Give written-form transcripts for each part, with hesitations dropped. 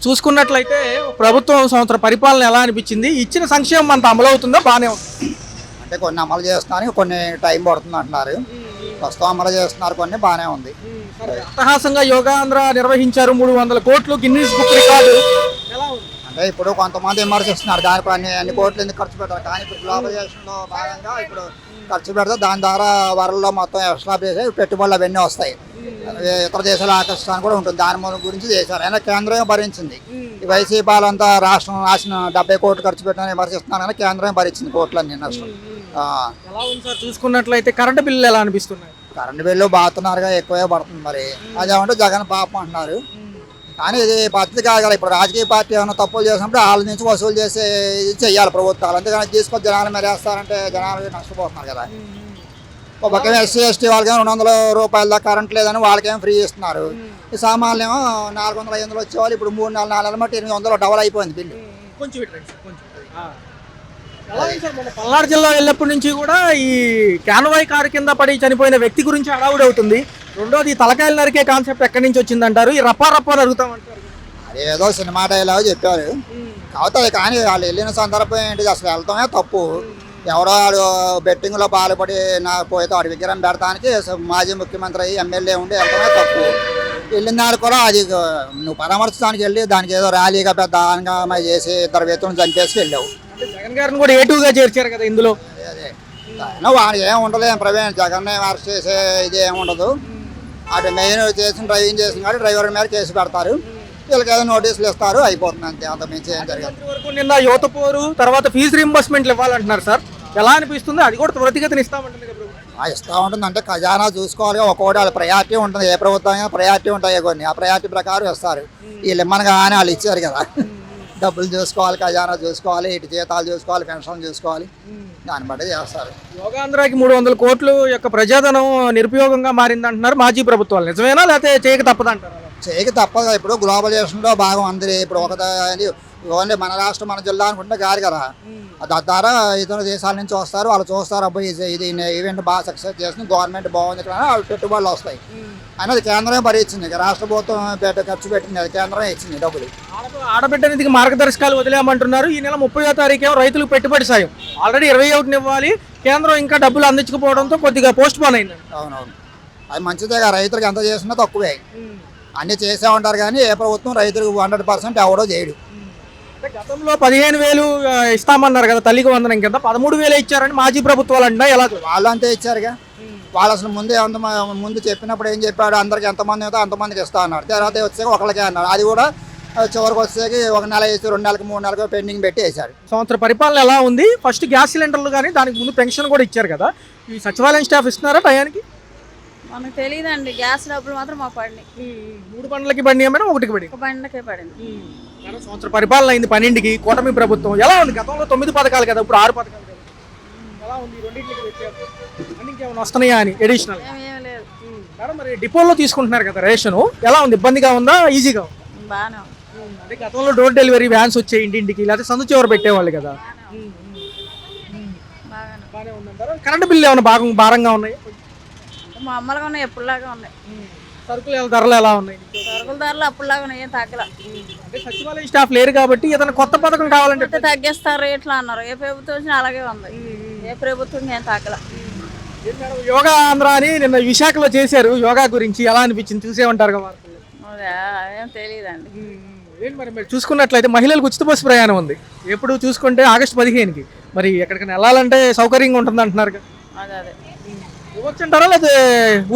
చూసుకున్నట్లయితే ప్రభుత్వం సంవత్సర పరిపాలన ఎలా అనిపించింది? ఇచ్చిన సంక్షేమం అంత అమలు అవుతుందా? బాగానే ఉంది అంటే కొన్ని అమలు చేస్తున్నారు, కొన్ని టైం పడుతుంది అంటున్నారు. ప్రస్తుతం అమలు చేస్తున్నారు, కొన్ని బాగానే ఉంది. అట్టహాసంగా యోగాంధ్ర నిర్వహించారు, 300 కోట్లు గిన్నీస్ బుక్ రికార్డు. ఎలా ఉంది? అంటే ఇప్పుడు కొంతమంది విమర్శిస్తున్నారు దానిపై అన్ని కోట్లు ఎందుకు ఖర్చు పెడతారు, కానీ ఇప్పుడు గ్లోబలైజేషన్లో భాగంగా ఇప్పుడు ఖర్చు పెడితే దాని ద్వారా వరల్డ్లో మొత్తం ఎస్టాబ్లిష్ అయ్యి పెట్టుబడులు అవన్నీ వస్తాయి, ఇతర దేశాలు ఆకర్షించడానికి కూడా ఉంటుంది. దాని గురించి చేశారు. అయినా కేంద్రమే భరించింది. ఈ వైసీపీ వాళ్ళంతా రాష్ట్రం రాసిన 70 కోట్లు ఖర్చు పెట్టాలని విమర్శిస్తున్నారు, కానీ కేంద్రమే భరించింది కోట్లన్నీ నష్టం. ఎలా ఉంది సార్? చూసుకున్నట్లయితే కరెంటు బిల్లులు ఎలా అనిపిస్తున్నాయి? కరెంటు బిల్లు బాగుతున్నారుగా, ఎక్కువే పడుతుంది. మరి అదేమంటే జగన్ పాపం అంటున్నారు, కానీ ఇది పద్ధతి కాదు కదా. ఇప్పుడు రాజకీయ పార్టీ ఏమైనా తప్పులు చేసినప్పుడు వాళ్ళ నుంచి వసూలు చేసి ఇది చెయ్యాలి ప్రభుత్వాలు. అంతేగాని తీసుకొని జనాల మీద వేస్తారంటే జనాలు నష్టపోతున్నారు కదా. ఒక పక్కన ఎస్సీ ఎస్టీ వాళ్ళకేమో 200 రూపాయల దాకా కరెంట్ లేదని వాళ్ళకేమో ఫ్రీ ఇస్తున్నారు. ఈ సామాన్లు ఏమో 400-500 వచ్చేవాళ్ళు ఇప్పుడు 3-4 నెలల మట్టి 800 డబల్ అయిపోయింది బిల్లు. పల్నాడు జిల్లా వెళ్ళినప్పటి నుంచి కూడా ఈ క్యాన్వాయ్ కారు కింద పడి చనిపోయిన వ్యక్తి గురించి హడావుడి అవుతుంది. రెండోది తలకాయలు నరికే కాన్సెప్ట్ ఎక్కడి నుంచి వచ్చిందంటారు? ఈ రప్పా నరుగుతామంటారు. అదేదో సినిమా డైలాగ్ చెప్పారు అవుతుంది, కానీ వాళ్ళు వెళ్ళిన సందర్భం ఏంటిది? అసలు వెళ్తామే తప్పు. ఎవరో వాడు బెట్టింగ్లో పాల్పడి పోతే వాడి విగ్రహం పెడతానికి మాజీ ముఖ్యమంత్రి ఎమ్మెల్యే ఉండి వెళ్తామే తప్పు. వెళ్ళిన దానికి కూడా అది నువ్వు పరామర్శించడానికి వెళ్ళి దానికి ఏదో ర్యాలీగా పెద్ద హంగామా చేసి 2 వ్యక్తులను చంపేసి వెళ్ళావు. జగన్ గారిని కూడా ఏటుగా చేర్చారు కదా ఇందులో. అదే వాడు ఏం ఉండలేదు, ప్రవీణ్ జగన్ అరెస్ట్ చేసే ఇది ఏమి ఉండదు. అటు మెయిన్ చేసిన డ్రైవింగ్ చేసిన కాబట్టి డ్రైవర్ మీద కేసు పెడతారు, వీళ్ళకి ఏదో నోటీసులు ఇస్తారు, అయిపోతుంది అంతే. అంత మించి ఏం జరగదు. నిన్న యువత పోరు తర్వాత ఫీజు రీంబర్స్మెంట్లు ఇవ్వాలంటున్నారు సార్, ఎలా అనిపిస్తుంది? అది కూడా త్వరితగతిని ఇస్తామంటుంది కదా. ఇస్తూ ఉంటుంది అంటే ఖజానా చూసుకోవాలి, ఒక్కొక్కటి వాళ్ళ ప్రయారిటీ ఉంటుంది. ఏ ప్రభుత్వం ప్రయారిటీ ఉంటాయో కొన్ని, ఆ ప్రయారిటీ ప్రకారం ఇస్తారు. వీళ్ళు ఇమ్మనగా కానీ వాళ్ళు ఇచ్చారు కదా, డబ్బులు చూసుకోవాలి, ఖజానా చూసుకోవాలి, ఇటు జీతాలు చూసుకోవాలి, పెన్షన్ చూసుకోవాలి, దాన్ని బట్టి చేస్తారు. యోగాంధ్రాకి 300 కోట్లు యొక్క ప్రజాధనం నిరుపయోగంగా మారిందంటున్నారు మాజీ ప్రభుత్వాలు, నిజమేనా లేకపోతే చేయక తప్పదంటారు? చేయక తప్పదు. ఇప్పుడు గ్లోబలైజేషన్లో భాగం అందరి ఇప్పుడు ఓన్లీ మన రాష్ట్రం మన జిల్లా అనుకుంటే కాదు కదా. ద్వారా ఇతర దేశాల నుంచి వస్తారు, వాళ్ళు చూస్తారు అబ్బాయి ఇది ఈవెంట్ బాగా సక్సెస్ చేస్తుంది, గవర్నమెంట్ బాగుంది కదా, వాళ్ళు పెట్టుబడులు వస్తాయి. అనేది కేంద్రమే భరించింది, రాష్ట్ర ప్రభుత్వం ఖర్చు పెట్టింది, అది కేంద్రమే ఇచ్చింది డబ్బులు. ఆడబిడ్డ నిధికి మార్గదర్శకాలు వదిలేమంటున్నారు. ఈ నెల 30వ తారీఖు రైతులకు పెట్టుబడి సాయం ఆల్రెడీ 21 ఇవ్వాలి, కేంద్రం ఇంకా డబ్బులు అందించకపోవడంతో కొద్దిగా పోస్ట్ పోన్ అయింది. అవునవును, అది మంచిదేగా. రైతులకు ఎంత చేసినా తక్కువే. అన్నీ చేసే ఉంటారు కానీ ఏ ప్రభుత్వం రైతులకు 100% ఎవడో చేయడు. గతంలో 15,000 ఇస్తామన్నారు కదా తల్లికి వందనం కింద, 13,000 ఇచ్చారని మాజీ ప్రభుత్వాలు అంటున్నా. ఎలా వాళ్ళు అంతే ఇచ్చారుగా. వాళ్ళు అసలు ముందు చెప్పినప్పుడు ఏం చెప్పాడు, అందరికి ఎంతమంది అయితే అంతమందికి ఇస్తా అన్నాడు. తర్వాత వచ్చాక ఒకరికే అన్నాడు. అది కూడా చివరికి వచ్చేకి 1 నెల వేసి 2 నెలలకు 3 నెలలకు పెండింగ్ పెట్టి వేశారు. సంవత్సర పరిపాలన ఎలా ఉంది? ఫస్ట్ గ్యాస్ సిలిండర్లు కానీ దానికి ముందు పెన్షన్ కూడా ఇచ్చారు కదా, ఈ సచివాలయం స్టాఫ్ ఇస్తున్నారా టయానికి? మనకు తెలియదండి. గ్యాస్ డబ్బులు మాత్రం మాకు పడినాయి. 3 బండ్లకి పడినాయి, ఒకటికి పడి బండ్లకే పడింది. సంవత్సర పరిపాలన అయింది 12కి. కూటమి ప్రభుత్వం ఎలా ఉంది? గతంలో 9 పథకాలు కదా, ఇప్పుడు 6 పథకాలు కదా. ఎలా ఉంది? ఇంకేమైనా వస్తున్నాయా అని అడిషనల్? లేదు. మరి డిపోలో తీసుకుంటున్నారు కదా రేషను, ఎలా ఉంది? ఇబ్బందిగా ఉందా, ఈజీగా ఉందా? బాగానే ఉంది. అంటే గతంలో డోర్ డెలివరీ వ్యాన్స్ వచ్చాయి ఇంటింటికి, లేకపోతే సందు చివర పెట్టేవాళ్ళు కదా. బాగానే ఉందంటారు. కరెంట్ బిల్లు ఏమైనా భారంగా ఉన్నాయి? మా అమ్మలుగా ఉన్నాయి, ఎప్పుడులాగా ఉన్నాయి. సరుకుల ధరలు ఎలా ఉన్నాయి? సరుకుల ధరలు అప్పుడులాగా ఉన్నాయి, ఏం తగ్గల. అంటే సచివాలయం స్టాఫ్ లేరు కాబట్టి ఏదైనా కొత్త పథకం కావాలంటే తగ్గిస్తారు రేట్లు అన్నారు. ఏ ప్రభుత్వం వచ్చినా అలాగే ఉంది, ఏ ప్రభుత్వం ఏం తగ్గల. యోగా ఆంధ్ర అని నిన్న విశాఖలో చేశారు, యోగా గురించి ఎలా అనిపించింది? చూసేమంటారు కదా. ఏం తెలియదండి. మరి చూసుకున్నట్లయితే మహిళలకు ఉచిత బస్సు ప్రయాణం ఉంది. ఎప్పుడు చూసుకుంటే ఆగస్టు 15కి. మరి ఎక్కడికైనా వెళ్ళాలంటే సౌకర్యంగా ఉంటుంది అంటున్నారు కదా. అదే ఇవ్వచ్చు అంటారా లేదా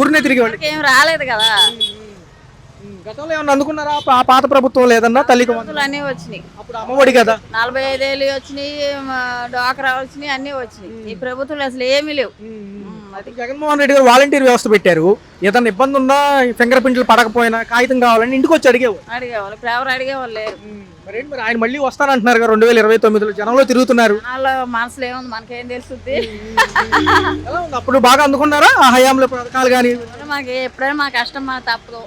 ఊరినే తిరిగి? ఏం రాలేదు కదా. గతంలో ఏమన్నా అందుకున్నారా పాత ప్రభుత్వం? లేదన్నా తల్లికి అన్నీ వచ్చినాయి. అప్పుడు అమ్మఒడి కదా, 45,000 వచ్చినాయి, డ్వాక్రా వచ్చినాయి, అన్నీ వచ్చినాయి. ఈ ప్రభుత్వం అసలు ఏమీ లేవు. జగన్మోహన్ రెడ్డి గారు వాలంటీర్ వ్యవస్థ పెట్టారు. ఏదన్నా ఇబ్బంది ఉన్నా, ఫింగర్ ప్రింట్లు పడకపోయినా కాగితం కావాలని ఇంటికి వచ్చి అడిగేవాళ్ళు. ఇప్పుడు ఎవరు అడిగేవాళ్ళు లేరు. మరి ఆయన మళ్ళీ వస్తానంటున్నారు కదా 2029లో, జనంలో తిరుగుతున్నారు. మనసులో ఏముంది, మనకేం తెలుస్తుంది? అప్పుడు బాగా అందుకున్నారా ఆ హయాంలో పథకాలు? కానీ మాకు ఎప్పుడైనా మా కష్టం మన తప్పదు.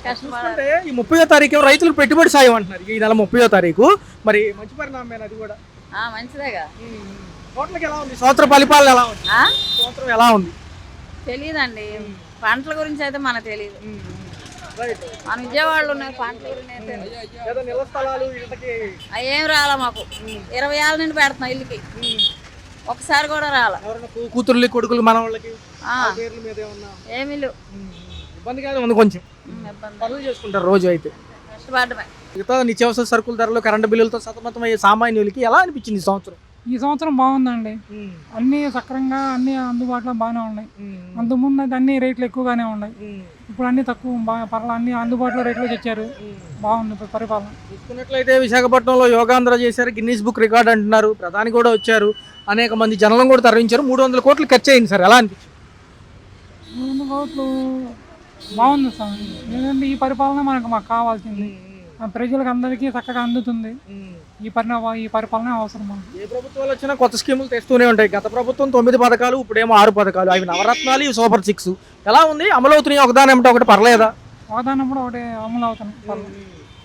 కష్టపడే ఈ 30వ తారీఖు రైతులకు పెట్టుబడి సాయం అంటున్నారు, ఈ నెల 30వ తారీఖు. మరి మంచి పరిణామం అది కూడా. మంచిదేగా. ఎలా ఉంది సంవత్సర పరిపాలన? ఎలా ఉంది సంవత్సరం? ఎలా ఉంది తెలియదండి. పంటల గురించి అయితే మనకు తెలియదు. మన విజయవాడలో ఉన్నాయి పంటలు నేతలు. ఏదో నిల స్థలాలు ఇళ్ళకి అవి ఏం రాలా మాకు 20 ఏళ్ళ నుండి పెడుతున్నాం ఇల్లుకి, ఒకసారి కూడా రాలా. ఎవరైనా కూతుర్లు కొడుకులు మన వాళ్ళకి ఆ, పేర్ల మీద ఏమన్నా ఏమీ లేవు. ఇబ్బందిగానే ఉంది కొంచెం. ఇబ్బంది పనులు చేసుకుంటారు రోజు అయితే. కష్టపడమే. మిగతా నిత్యావసర సరుకుల ధరలు కరెంటు బిల్లులతో సతమతమయ్యే సామాన్యులకి ఎలా అనిపించింది ఈ సంవత్సరం? ఈ సంవత్సరం బాగుందండి, అన్నీ సక్రంగా అన్నీ అందుబాటులో బాగానే ఉన్నాయి. అంతకుముందు అయితే అన్ని రేట్లు ఎక్కువగానే ఉన్నాయి, ఇప్పుడు అన్ని తక్కువ బాగా పర్లా అన్ని అందుబాటులో రేట్లు తెచ్చారు. బాగుంది ఇప్పుడు పరిపాలన. చూసుకున్నట్లయితే విశాఖపట్నంలో యోగాంధ్ర చేశారు, గిన్నీస్ బుక్ రికార్డ్ అంటున్నారు, ప్రధాని కూడా వచ్చారు, అనేక మంది జనం కూడా తరలించారు. 300 కోట్లు ఖర్చు అయింది సార్, ఎలా అనిపించింది? 300 కోట్లు బాగుంది సార్. ఎందుకంటే ఈ పరిపాలన మాకు కావాల్సింది, ప్రజలకు అందరికీ చక్కగా అందుతుంది. ఈ పరిపాలన అవసరం మాకు. ఏ ప్రభుత్వాలు వచ్చినా కొత్త స్కీములు తెస్తూనే ఉంటాయి. గత ప్రభుత్వం 9 పథకాలు, ఇప్పుడేమో 6 పథకాలు. అవి నవరత్నాలు, ఇవి సూపర్ 6. ఎలా ఉంది? అమలు అవుతున్నాయి ఒకదాని ఏమిటో ఒకటి, పర్లేదా? వాదానప్పుడు ఒకటి అమలు అవుతుంది.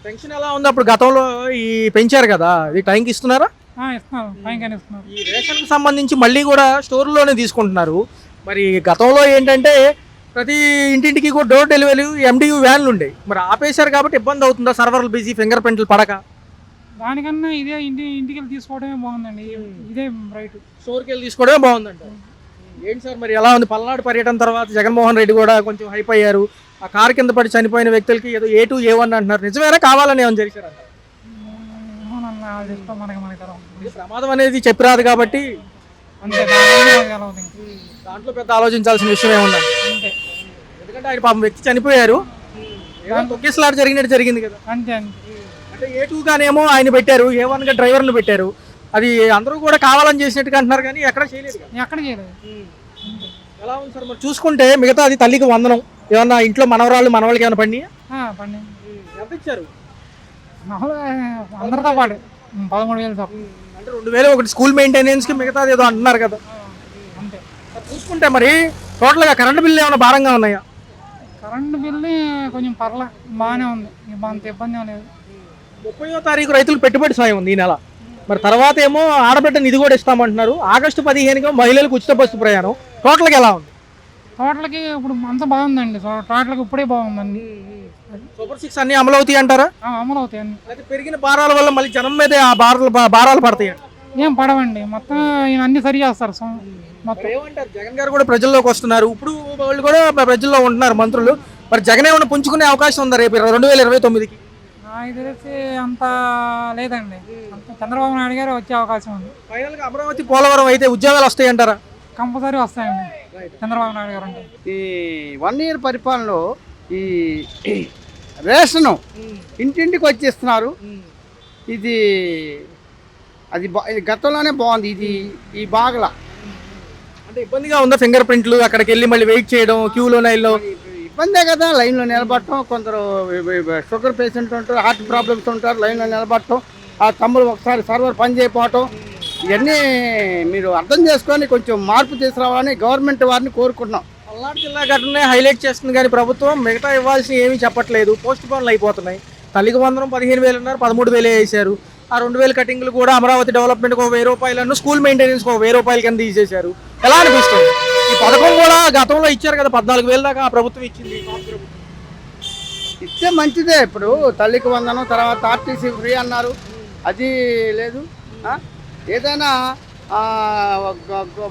పెన్షన్ ఎలా ఉంది? అప్పుడు గతంలో ఈ పెంచారు కదా, ఇది టైంకి ఇస్తున్నారా? ఇస్తున్నారు, టైంకైనా ఇస్తున్నారు. ఈ రేషన్కి సంబంధించి మళ్ళీ కూడా స్టోర్లోనే తీసుకుంటున్నారు. మరి గతంలో ఏంటంటే ప్రతి ఇంటింటికి కూడా డోర్ డెలివరీ MDU వ్యాన్లు ఉండేవి, మరి ఆపేశారు కాబట్టి ఇబ్బంది అవుతుందా? సర్వర్లు బిజీ, ఫింగర్ ప్రింట్లు పడక? దానికన్నా ఇదే ఇంటికి వెళ్ళి తీసుకోవడమే బాగుందండి, ఇదే రైట్. స్టోర్కి వెళ్ళి తీసుకోవడమే బాగుందంట. ఏంటి సార్ మరి ఎలా ఉంది? పల్నాడు పర్యటన తర్వాత జగన్మోహన్ రెడ్డి కూడా కొంచెం హైప్ అయ్యారు. ఆ కారు కింద పడి చనిపోయిన వ్యక్తులకి ఏదో A2 A1 అంటున్నారు, నిజమేనా కావాలని ఏమైనా జరిగారంట? ఇది ప్రమాదం అనేది చెప్పిరాదు కాబట్టి అంతే, దాంట్లో పెద్ద ఆలోచించాల్సిన విషయం ఏముందండి. ఎందుకంటే ఆయన పాపం వ్యక్తి చనిపోయారు, తొక్కిసలాట జరిగినట్టు జరిగింది కదా. అంతే అంటే A2 గానేమో ఆయన పెట్టారు, A1 గా డ్రైవర్లు పెట్టారు. అది అందరూ కూడా కావాలని చేసినట్టుగా అంటున్నారు కానీ ఎక్కడ చేయలేదు కదా. ఎక్కడ చేయలేదు. ఎలా ఉంది సార్ మరి? చూసుకుంటే మిగతా అది తల్లికి వందనం, ఏమన్నా ఇంట్లో మనవరాళ్ళు మనవాళ్ళకి ఏమైనా పండి పండి ఎంత ఇచ్చారు? మామూలుగా అందరితో పాటు 13,000 తప్ప. అంటే 2,000 ఒకటి స్కూల్ మెయింటెనెన్స్కి, మిగతాది ఏదో అంటున్నారు కదా. అంతే. చూసుకుంటే మరి టోటల్గా కరెంటు బిల్లు ఏమైనా భారంగా ఉన్నాయా? కరెంటు బిల్లు కొంచెం పర్ల బాగానే ఉంది, అంత ఇబ్బంది ఏం లేదు. 30వ తారీఖు రైతులకు పెట్టుబడి సాయం ఉంది ఈ నెల. మరి తర్వాత ఏమో ఆడబిడ్డ నిధి కూడా ఇస్తామంటున్నారు. ఆగస్టు 15గా మహిళలకు ఉచిత బస్సు ప్రయాణం. టోటల్గా ఎలా ఉంది? తోటలకి ఇప్పుడు అంత బాగుందండి, తోటలకి ఇప్పుడే బాగుందండి. సూపర్ 6 అన్ని అమలు అవుతాయి అంటారా? అమలు అవుతాయి అన్ని. అయితే పెరిగిన భారాల వల్ల మళ్ళీ జనం మీదే ఆ భారాలు పడతాయి. ఏం పడవండి, మొత్తం ఈయన అన్ని సరి చేస్తారు మొత్తం. ఏమంటారు? జగన్ గారు కూడా ప్రజల్లోకి వస్తున్నారు, ఇప్పుడు వాళ్ళు కూడా ప్రజల్లో ఉంటున్నారు మంత్రులు. మరి జగన్ ఏమైనా పుంజుకునే అవకాశం ఉందా రేపు 2029కి? నాకు తెలిసి అంత లేదండి, అంత చంద్రబాబు నాయుడు గారు వచ్చే అవకాశం ఉంది. ఫైనల్గా అమరావతి పోలవరం అయితే ఉద్యోగాలు వస్తాయి అంటారా? కంపల్సరీ వస్తాయండి చంద్రబాబు నాయుడు గారు అంటే. ఈ 1 ఇయర్ పరిపాలనలో ఈ రేషను ఇంటింటికి వచ్చి ఇస్తున్నారు. ఇది గతంలోనే బాగుంది, ఈ బాగల. అంటే ఇబ్బందిగా ఉందా? ఫింగర్ ప్రింట్లు అక్కడికి వెళ్ళి మళ్ళీ వెయిట్ చేయడం, క్యూలో లైన్లో ఇబ్బందే కదా. లైన్లో నిలబడటం, కొందరు షుగర్ పేషెంట్ ఉంటారు, హార్ట్ ప్రాబ్లమ్స్ ఉంటారు, లైన్లో నిలబడటం, ఆ తమ్ముడు ఒకసారి సర్వర్ పని చేయకపోవటం, ఇవన్నీ మీరు అర్థం చేసుకొని కొంచెం మార్పు తీసుకురావాలని గవర్నమెంట్ వారిని కోరుకుంటున్నాం. పల్నాడు జిల్లా ఘటనే హైలైట్ చేస్తుంది కానీ ప్రభుత్వం మిగతా ఇవ్వాల్సి ఏమీ చెప్పట్లేదు. పోస్ట్ పోన్లు అయిపోతున్నాయి. తల్లికి వందనం 15,000 అన్నారు, 13,000 వేసారు. ఆ 2,000 కటింగ్లు కూడా అమరావతి డెవలప్మెంట్కి 1,000 రూపాయలను, స్కూల్ మెయింటెనెన్స్కి 1,000 రూపాయల కింద తీసేశారు. ఎలా అనిపిస్తుంది? ఈ పథకం కూడా గతంలో ఇచ్చారు కదా, 14,000 దాకా ఆ ప్రభుత్వం ఇచ్చింది. ఇస్తే మంచిదే. ఇప్పుడు తల్లికి వందనం, తర్వాత ఆర్టీసీ ఫ్రీ అన్నారు, అది లేదు. ఏదైనా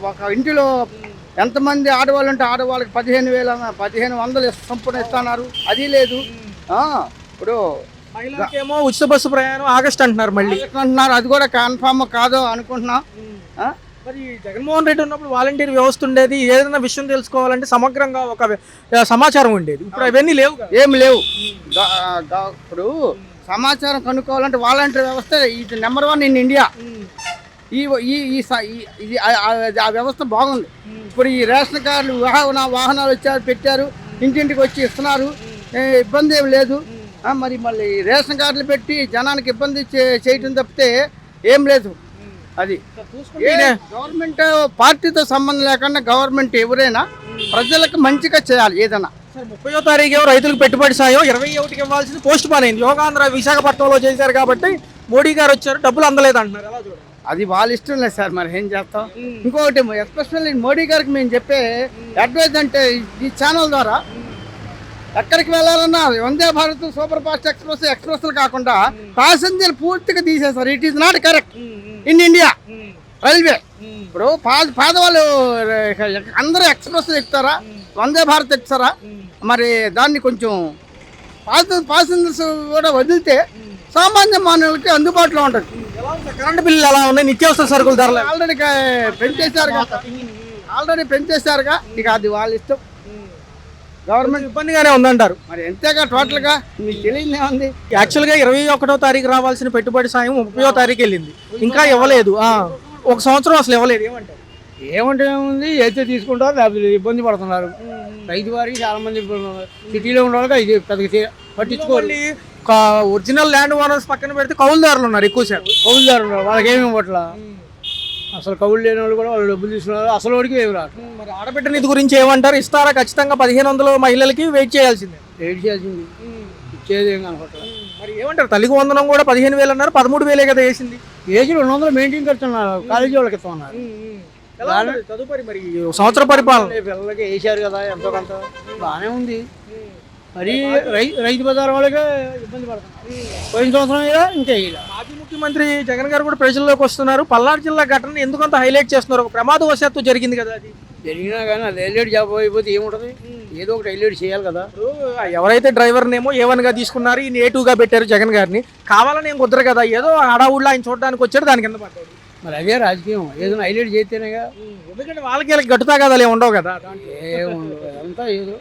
ఒక ఇంటిలో ఎంతమంది ఆడవాళ్ళు ఉంటే ఆడవాళ్ళకి 15,100 సంపూర్ణ ఇస్తున్నారు, అది లేదు. ఇప్పుడు ఏమో ఉచిత బస్సు ప్రయాణం ఆగస్ట్ అంటున్నారు, మళ్ళీ అంటున్నారు, అది కూడా కన్ఫామ్ కాదో అనుకుంటున్నాం. మరి జగన్మోహన్ రెడ్డి ఉన్నప్పుడు వాలంటీర్ వ్యవస్థ ఉండేది, ఏదైనా విషయం తెలుసుకోవాలంటే సమగ్రంగా ఒక సమాచారం ఉండేది. ఇప్పుడు అవన్నీ లేవు, ఏమి లేవు. ఇప్పుడు సమాచారం కనుక్కోవాలంటే వాలంటీర్ వ్యవస్థ ఇది నెంబర్ 1 ఇన్ ఇండియా. ఇది ఆ వ్యవస్థ బాగుంది. ఇప్పుడు ఈ రేషన్ కార్డులు వాహనాలు వచ్చారు, పెట్టారు, ఇంటింటికి వచ్చి ఇస్తున్నారు, ఇబ్బంది ఏమి లేదు. మళ్ళీ రేషన్ కార్డులు పెట్టి జనానికి ఇబ్బంది చేయటం తప్పితే ఏం లేదు. అది గవర్నమెంట్ పార్టీతో సంబంధం లేకుండా గవర్నమెంట్ ఎవరైనా ప్రజలకు మంచిగా చేయాలి ఏదైనా. 30వ తారీఖు రైతులకు పెట్టుబడి సాయం 21కి ఇవ్వాల్సింది పోస్ట్ పోన్ అయింది. యోగాంధ్ర విశాఖపట్నంలో చేశారు కాబట్టి మోడీ గారు వచ్చారు, డబ్బులు అందలేదు అంటున్నారు. ఎలా చూడాలి? అది వాళ్ళ ఇష్టం లేదు సార్, మరి ఏం చేస్తాం. ఇంకొకటి ఎస్పెషల్లీ మోడీ గారికి మేము చెప్పే అడ్వైజ్ అంటే ఈ ఛానల్ ద్వారా ఎక్కడికి వెళ్ళాలన్నా వందే భారత్ సూపర్ ఫాస్ట్ ఎక్స్ప్రెస్లు కాకుండా ప్యాసింజర్ పూర్తిగా తీసేస్తారు. It is not correct in India railway. ఇప్పుడు పేదవాళ్ళు అందరూ ఎక్స్ప్రెస్ ఎక్కుతారా, వందే భారత్ ఎక్కుతారా? మరి దాన్ని కొంచెం ప్యాసింజర్స్ కూడా వదిలితే సామాన్య మానవులకి అందుబాటులో ఉంటుంది. కరెంట్ బిల్లు ఎలా ఉన్నాయి, నిత్యావసర సరుకుల ధరలు ఆల్రెడీ పెంచేశారుగా, ఇక అది వాళ్ళ ఇష్టం. గవర్నమెంట్ ఇబ్బందిగానే ఉందంటారు. మరి ఎంతేగా టోటల్గా మీకు తెలియదే ఉంది. యాక్చువల్గా 21వ తారీఖు రావాల్సిన పెట్టుబడి సాయం 30వ తారీఖు వెళ్ళింది, ఇంకా ఇవ్వలేదు. ఒక సంవత్సరం అసలు ఇవ్వలేదు. ఏమంటారు? ఏమంటే ఏముంది, అయితే తీసుకుంటారు, లేకపోతే ఇబ్బంది పడుతున్నారు. రైతు వారికి చాలా మంది సిటీలో ఉన్న వాళ్ళకి ఇది పెద్దగా పట్టించుకోవాలి. ఒరిజినల్ ల్యాండ్ ఓనర్స్ పక్కన పెడితే కౌలుదారులు ఉన్నారు, ఎక్కువ శాతం కౌలుదారు ఉన్నారు, వాళ్ళకి ఏమి ఇవ్వట్లా. అసలు కౌలు లేని వాళ్ళు కూడా వాళ్ళు డబ్బులు తీసుకున్నారు, అసలు వాడికి ఏమి రాదు. మరి ఆడబిడ్డ నిధి గురించి ఏమంటారు? ఇస్తారా? ఖచ్చితంగా 1500 మహిళలకి వెయిట్ చేయాల్సిందే. వెయిట్ చేయాల్సింది, ఇచ్చేది ఏం కనపట్ల. మరి ఏమంటారు? తల్లికి వందనం కూడా 15,000 అన్నారు, 13,000 కదా వేసింది. ఏజ్ 200 మెయింటైన్ కడుతున్నారు, కాలేజీ వాళ్ళకి ఇస్తున్నారు. తదుపరి మరి సంవత్సర పరిపాలన పిల్లలకి వేసారు కదా ఎంతో కొంత బాగానే ఉంది. మరి రైతు బజార్ వాళ్ళకే ఇబ్బంది పడుతున్నారు. పోయిన సంవత్సరం ఇలా ఇంకా ఇలా. మాజీ ముఖ్యమంత్రి జగన్ గారు కూడా ప్రజల్లోకి వస్తున్నారు. పల్నాడు జిల్లా ఘటన ఎందుకంత హైలైట్ చేస్తున్నారు? ఒక ప్రమాదవశాత్తు జరిగింది కదా, అది జరిగినా కానీ అది హైలైట్ జాబ్ అయిపోతే ఏముంటుంది, ఏదో ఒకటి హైలైట్ చేయాలి కదా. ఎవరైతే డ్రైవర్నేమో A1 గా తీసుకున్నారు, ఈయన A2 గా పెట్టారు జగన్ గారిని. కావాలని ఏం కుదరదు కదా, ఏదో హడావుడిలో ఆయన చూడడానికి వచ్చాడు, దాని కింద పడ్డాడు. మరి అదే రాజకీయం, ఏదైనా హైలైట్ చేస్తేనేగా. ఎందుకంటే వాళ్ళకి గట్టుతా కదా ఉండవు కదా, ఏముండదు, అంతా ఏదో.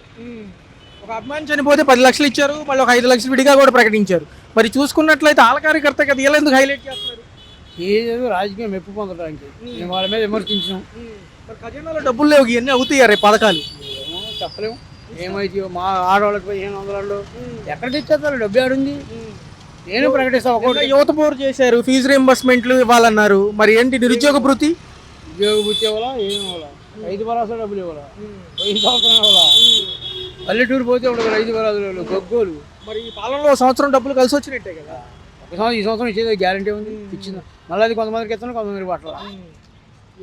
ఒక అభిమాని చనిపోతే 10 లక్షలు ఇచ్చారు, మళ్ళీ ఒక 5 లక్షలు విడిగా కూడా ప్రకటించారు. మరి చూసుకున్నట్లయితే ఆలకార్యకర్త కదా, వీళ్ళు ఎందుకు హైలైట్ చేస్తున్నారు? ఏదో రాజకీయం మెప్పు పొందడానికి మేము వాళ్ళ మీద విమర్శించాం. మరి ఖజానాలో డబ్బులు లేవు, ఇవన్నీ అవుతాయి పథకాలు. ఏమో చెప్పలేము ఏమైతే. మా ఆడవాళ్ళకి 1500 ఎక్కడ తెచ్చేస్తారు, డబ్బు ఆడుంది. నేను ప్రకటిస్తాను. ఒకటి యువత పోరు చేశారు, ఫీజు రీంబర్స్మెంట్లు ఇవ్వాలన్నారు. మరి ఏంటి నిరుద్యోగ భృతి? ఉద్యోగ భృతి ఇవ్వాలా, ఏమి ఇవ్వాలా? రైతు భరోసా డబ్బులు ఇవ్వాలా, పోయిన సంవత్సరం ఇవ్వాలా? పల్లెటూరు పోతే ఉండదు రైతు భరోసా గొగ్గోలు. మరి ఈ పాలనలో సంవత్సరం డబ్బులు కలిసి వచ్చినట్టే కదా. ఈ సంవత్సరం ఇచ్చేది గ్యారంటీ ఉంది, ఇచ్చింది. మళ్ళీ అది కొంతమందికి ఇస్తాను, కొంతమందికి పట్ల.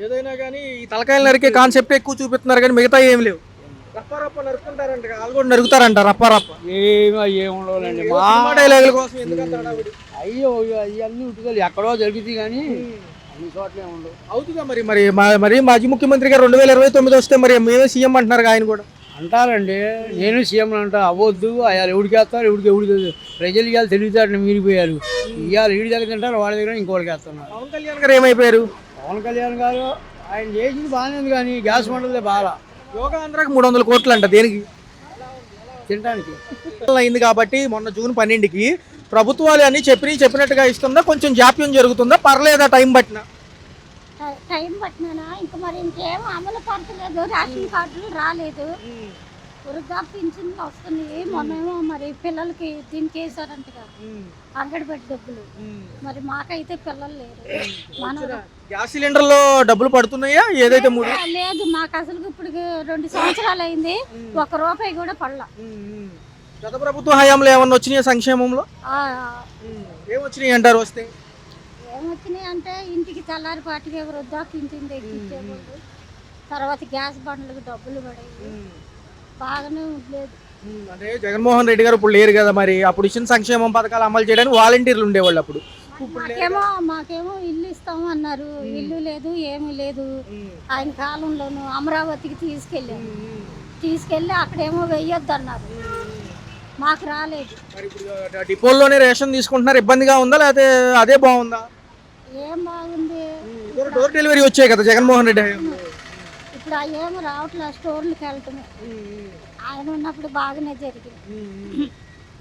ఏదైనా కానీ ఈ తలకాయలు నరికే కాన్సెప్ట్ ఎక్కువ చూపిస్తున్నారు, కానీ మిగతా ఏం లేవు. రప్ప నరుకుంటారంట, వాళ్ళు కూడా నరుకుతారంట రప్ప. ఏముండవులండి మా డైలాగుల కోసం ఎందుకంత హడావుడి? అయ్యో అన్నీ ఉట్టుకోవాలి, ఎక్కడో జరుగుతాయి కానీ అన్ని చోట్లే ఉండవు. అవుతుందా? మరి మరి మరి మాజీ ముఖ్యమంత్రి గారు 2029 వస్తే మరి మేమే సీఎం అంటున్నారు, ఆయన కూడా అంటారండి. నేను సీఎం అంటా, అవ్వద్దు. అయ్యాలి ఎవడికి వేస్తారు, ఎవడికి ప్రజలు ఇవాళ తెలివితేటలు మీరిపోయారు. ఇవాళ వీడి దగ్గర తింటారు, వాళ్ళ దగ్గర ఇంకోటికి వేస్తున్నారు. పవన్ కళ్యాణ్ గారు ఏమైపోయారు? పవన్ కళ్యాణ్ గారు ఆయన చేసింది బాగానే ఉంది, కానీ గ్యాస్ మండలే బాగా. యోగా ఆంధ్రాకి 300 కోట్లు అంట, దేనికి? తినడానికి అయింది కాబట్టి మొన్న జూన్ 12కి ప్రభుత్వాలు అన్ని చెప్పినట్టుగా ఇస్తుందా, కొంచెం జాప్యం జరుగుతుందా, పర్లేదా టైం పట్టినా? టైం పట్టినా ఇంకా మరి ఇంకేం అమలు పడతలేదు. రేషన్ కార్డులు రాలేదు, వృద్ధా పింఛన్లు వస్తున్నాయి. మొన్నేమో మరి పిల్లలకి దీనికి వేసారంటగా అంగడిబెట్టి డబ్బులు. మరి మాకైతే పిల్లలు లేరు. మన గ్యాస్ సిలిండర్లో డబ్బులు పడుతున్నాయా? ఏదైతే లేదు, మాకు అసలు ఇప్పుడు 2 సంవత్సరాలు అయింది, ₹1 కూడా పడలా. గత ప్రభుత్వ హయాంలో ఏమన్నా వచ్చినాయా సంక్షేమంలో? ఏమొచ్చినాయి అంటారు? వస్తే ఏమొచ్చినాయి అంటే ఇంటికి తెల్లారిపాటికి వృద్ధా పింఛన్ తెచ్చిచ్చేవాళ్ళు, తర్వాత గ్యాస్ బండ్లకు డబ్బులు పడేవి, బాగానే ఉండలేదు. అంటే జగన్మోహన్ రెడ్డి గారు ఇప్పుడు లేరు కదా, మరి అప్పుడు ఇచ్చిన సంక్షేమం పథకాలు అమలు చేయడానికి వాలంటీర్లు ఉండేవాళ్ళు. అప్పుడు మాకేమో ఇల్లు ఇస్తాము అన్నారు, ఇల్లు లేదు, ఏమీ లేదు. ఆయన కాలంలోనూ అమరావతికి తీసుకెళ్ళి అక్కడేమో వెయ్యొద్దు అన్నారు, మాకు రాలేదు. డిపోల్లోనే రేషన్ తీసుకుంటున్నారు, ఇబ్బందిగా ఉందా లేకపోతే అదే బాగుందా? ఏం బాగుంది, డోర్ డెలివరీ వచ్చాయి కదా జగన్మోహన్ రెడ్డి హయాంలో. ఇప్పుడు ఏమో రావట్లేదు, స్టోర్లకు వెళ్ళటమే. ఆయన ఉన్నప్పుడు బాగానే జరిగింది.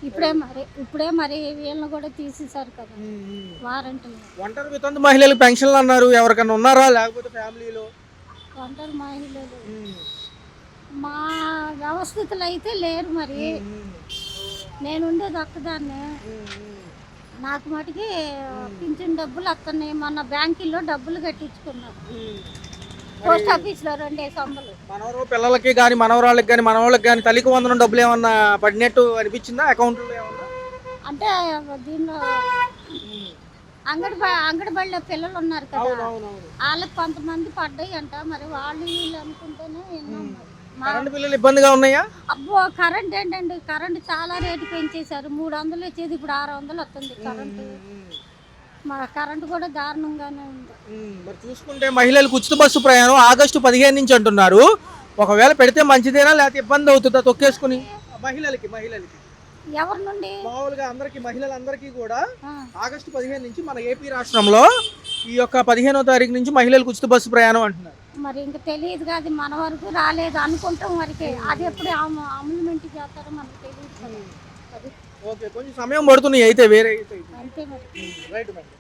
ఇప్పుడే మరి వీళ్ళని కూడా తీసేశారు కదా వారంటీలు. ఒంటరి వితంతు మహిళలకు పెన్షన్లు అన్నారు, ఎవరికన్నా ఉన్నారా లేకపోతే ఫ్యామిలీలో? ఒంటరి మహిళలు మా వ్యవస్థితులు అయితే లేరు. మరి నేను ఉండేది ఒక్కదాన్ని, నాకు మటుకి పింఛన్ డబ్బులు వస్తున్నాయి. మొన్న బ్యాంకుల్లో డబ్బులు కట్టించుకున్నారు, పోస్ట్ ఆఫీస్లో 2 సంబలు. మనవరు పిల్లలకి కానీ మనవరాళ్ళకి కానీ మనవాళ్ళకి కానీ తల్లికి వందనం డబ్బులు ఏమన్నా పడినట్టు అనిపించిందా అకౌంట్లో ఏమన్నా? అంటే దీనిలో అంగడిబడిలో పిల్లలు ఉన్నారు కదా, వాళ్ళకి కొంతమంది పడ్డాయి అంట. మరి వాళ్ళు వీళ్ళు అనుకుంటేనే విన్నాం. కరెంట్ బిల్లులు ఇబ్బందిగా ఉన్నాయా? అబ్బో కరెంట్ ఏంటండి, కరెంట్ చాలా రేటు పెంచేశారు. 300 వచ్చేది ఇప్పుడు 600 వస్తుంది కరెంటు. మా కరెంటు కూడా దారుణంగానే ఉంది. మరి చూసుకుంటే మహిళలకు ఉచిత బస్సు ప్రయాణం ఆగస్టు 15 నుంచి అంటున్నారు. ఒకవేళ పెడితే మంచిదేనా లేకపోతే ఇబ్బంది అవుతుందా తొక్కేసుకుని? మహిళలకి ఎవరి నుండి? మామూలుగా అందరికి మహిళలందరికీ కూడా ఆ, ఆగస్టు 15 నుంచి మన ఏపీ రాష్ట్రంలో ఈ యొక్క 15వ తారీఖు నుంచి మహిళలకు ఉచిత బస్సు ప్రయాణం అంటున్నారు. మరి ఇంకా తెలియదు కాదు, మన వరకు రాలేదు అనుకుంటాం వరకే. అది ఎప్పుడు అమలుమెంట్ చేస్తారో మనకు తెలియదు కదా. అది ఓకే, కొంచెం సమయం పడుతుంది అయితే వేరే అయితే. అంతే మరి. Right madam.